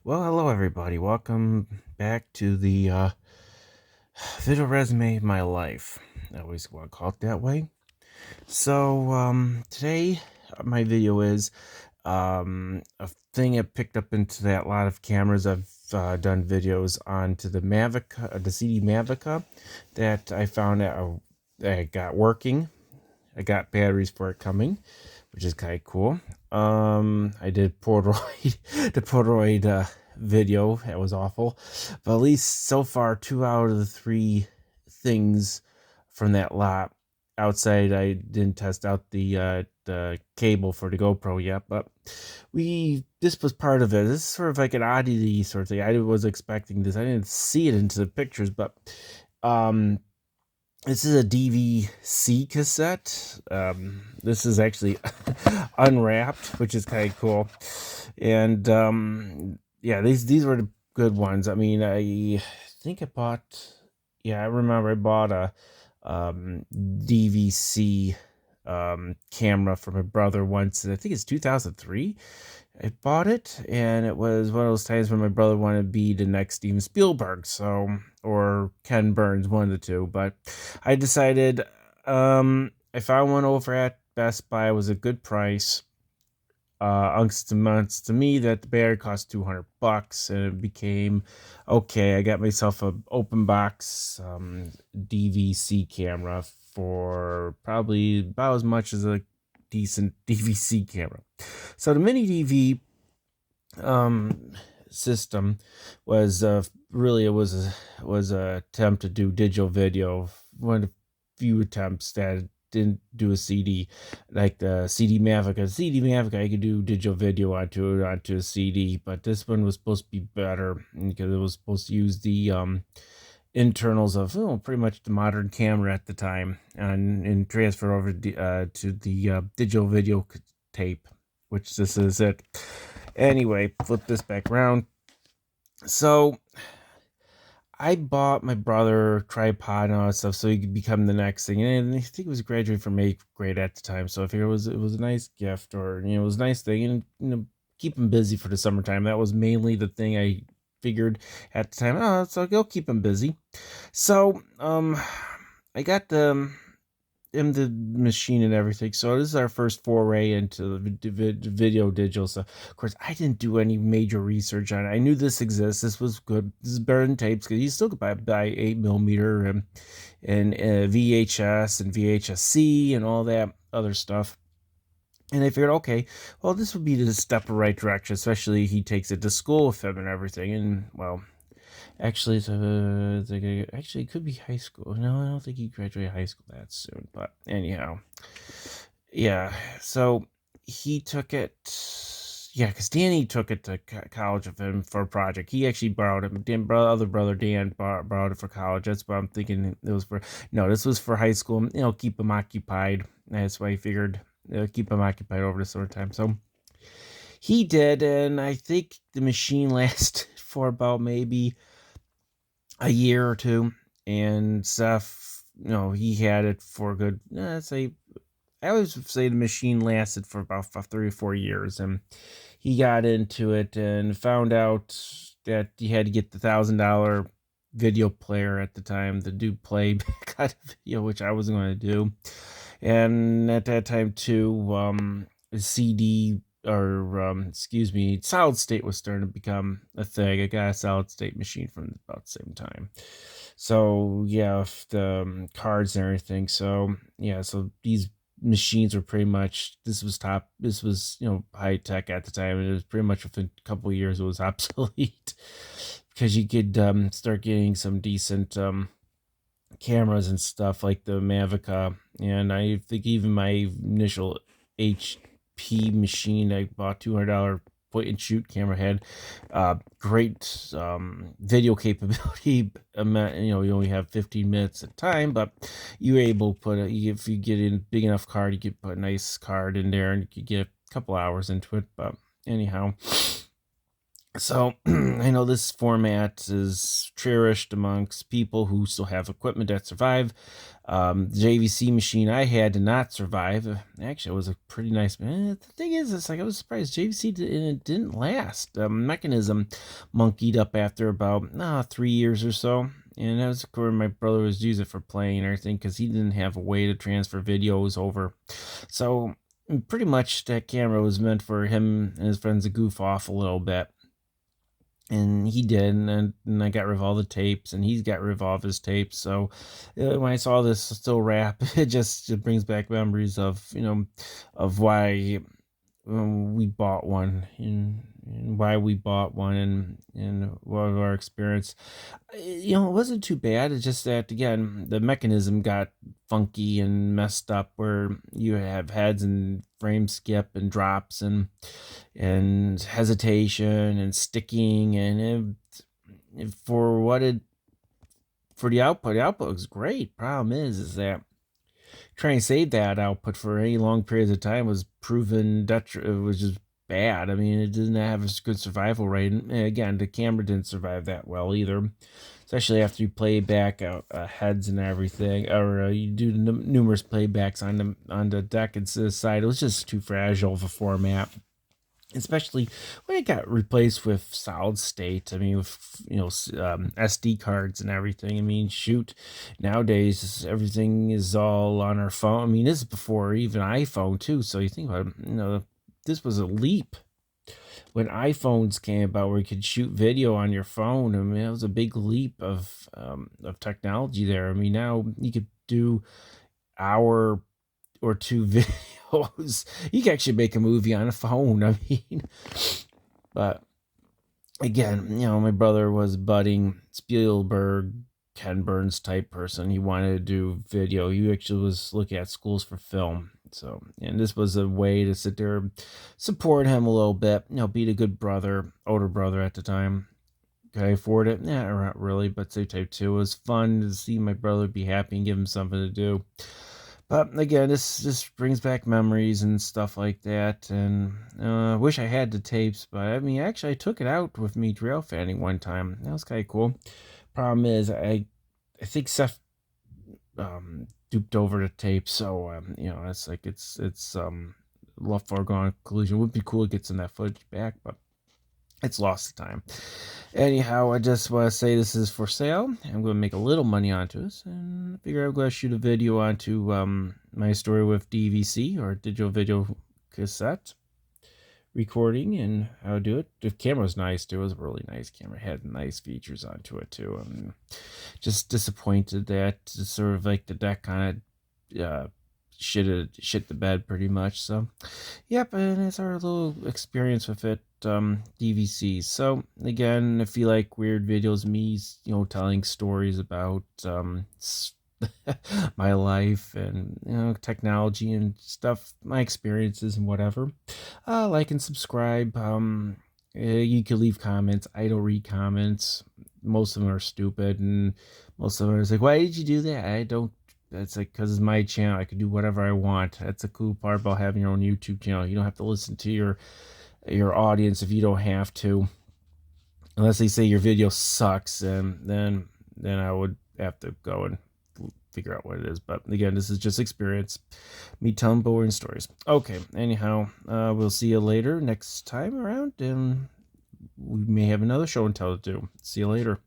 Well, hello everybody. Welcome back to the video resume of my life. I always want to call it that way. Today my video is a thing I picked up into that lot of cameras. I've done videos onto the Mavic, the CD Mavica that I found that I got working. I got batteries for it coming, which is kind of cool. I did Polaroid, the Polaroid video. That was awful, but at least so far, 2 out of the 3 things from that lot outside. I didn't test out the cable for the GoPro yet, but this was part of it. This is sort of like an oddity sort of thing. I was expecting this. I didn't see it into the pictures, but um this is a DVC cassette. This is actually unwrapped, which is kind of cool. And yeah, these were the good ones. I mean, I think I bought. Yeah, I remember I bought a DVC camera for my brother once. I think it's 2003. I bought it, and it was one of those times when my brother wanted to be the next Steven Spielberg, or Ken Burns, one of the two. But I decided, I found one over at Best Buy. It was a good price. Unbeknownst to me, that the battery cost $200, and it became okay. I got myself a open box DVC camera for probably about as much as a decent DVC camera. So the MiniDV system was really, it was a attempt to do digital video. One of the few attempts that didn't do a CD like the CD Mavic. CD Mavic, I could do digital video onto a CD, but this one was supposed to be better because it was supposed to use the internals of pretty much the modern camera at the time, and transfer over to the digital video tape, which this is it. Anyway, flip this back around. So I bought my brother a tripod and all that stuff so he could become the next thing. And I think it was graduating from 8th grade at the time. So I figured it was a nice gift, or it was a nice thing, and keep him busy for the summertime. That was mainly the thing I figured at the time. Oh, so I'll keep him busy. So I got the machine and everything. So this is our first foray into the video digital stuff. Of course, I didn't do any major research on it. I knew this exists. This was good. This is better than tapes, because you still could buy 8mm and VHS and VHS-C and all that other stuff. And I figured, okay, well, this would be the step in the right direction, especially he takes it to school with him and everything. And, well, actually, actually, it could be high school. No, I don't think he graduated high school that soon. But anyhow, yeah. So he took it. Yeah, because Danny took it to college with him for a project. He actually borrowed it. Other brother Dan borrowed it for college. That's what I'm thinking it was for. No, this was for high school. Keep him occupied. That's why I figured keep him occupied over the summertime. So he did, and I think the machine lasted for about maybe a year or two, and Seth, he had it for a good, I always say the machine lasted for about 3 or 4 years, and he got into it and found out that he had to get the $1,000 video player at the time to do playback kind of video, which I wasn't going to do. And at that time too, CD, or excuse me, solid state was starting to become a thing. I got a solid state machine from about the same time. So yeah, the cards and everything. So yeah, so these machines were pretty much, this was high tech at the time, and it was pretty much within a couple of years it was obsolete, because you could start getting some decent cameras and stuff like the Mavica. And I think even my initial HP machine I bought, $200 point and shoot camera, had great video capability. You only have 15 minutes at time, but you're able to if you get in big enough card, you could put a nice card in there and you could get a couple hours into it. But anyhow, So I know this format is cherished amongst people who still have equipment that survive. The JVC machine I had did not survive. Actually, it was a pretty nice. The thing is, it's like I was surprised JVC it didn't last. Mechanism monkeyed up after about 3 years or so. And that was where my brother was using it for playing and everything because he didn't have a way to transfer videos over. So pretty much that camera was meant for him and his friends to goof off a little bit. And he did, and I got rid of all the tapes, and he's got rid of all of his tapes. So when I saw this still wrap, it brings back memories of of why we bought one and why we bought one and what our experience. It wasn't too bad. It's just that again, the mechanism got funky and messed up, where you have heads and frame skip and drops and hesitation and sticking, and for what it for the output was great. Problem is that trying to save that output for any long periods of time was proven it was just bad. I mean, it didn't have a good survival rate. And again, the camera didn't survive that well either, especially after you play back heads and everything, or you do numerous playbacks on the deck and the side. It was just too fragile of a format, especially when it got replaced with solid state. I mean, with SD cards and everything. I mean, shoot, nowadays everything is all on our phone. I mean, this is before even iPhone too. So you think about it, this was a leap when iPhones came about, where you could shoot video on your phone. I mean, it was a big leap of technology there. I mean, now you could do hour or two videos. You can actually make a movie on a phone. I mean, but again, my brother was budding Spielberg, Ken Burns type person. He wanted to do video. He actually was looking at schools for film. So, and this was a way to sit there, support him a little bit, be a good brother, older brother at the time. Could I afford it? Yeah, not really, but say type 2. It was fun to see my brother be happy and give him something to do. But again, this brings back memories and stuff like that. And I wish I had the tapes, but I mean, actually, I took it out with me trail fanning one time. That was kind of cool. Problem is, I think Seth duped over the tape, so it's like it's a foregone conclusion. It would be cool to get some of that footage back, but it's lost the time. Anyhow, I just want to say this is for sale. I'm going to make a little money onto this, and I figure I'm going to shoot a video onto my story with DVC, or digital video cassette recording, and how to do it. The camera's nice too. It was a really nice camera. It had nice features onto it too. I'm just disappointed that sort of like the deck kind of shit the bed pretty much. So yep, and it's our little experience with it. DVC. So again, if you like weird videos, me telling stories about my life and technology and stuff, my experiences and whatever, like and subscribe. You can leave comments. I don't read comments. Most of them are stupid, and most of them are like, why did you do that? I don't. That's like, because it's my channel. I can do whatever I want. That's the cool part about having your own YouTube channel. You don't have to listen to your audience if you don't have to, unless they say your video sucks, and then I would have to go and figure out what it is. But again, this is just experience, me telling boring stories. Okay, anyhow, we'll see you later next time around, and we may have another show and tell to do. See you later.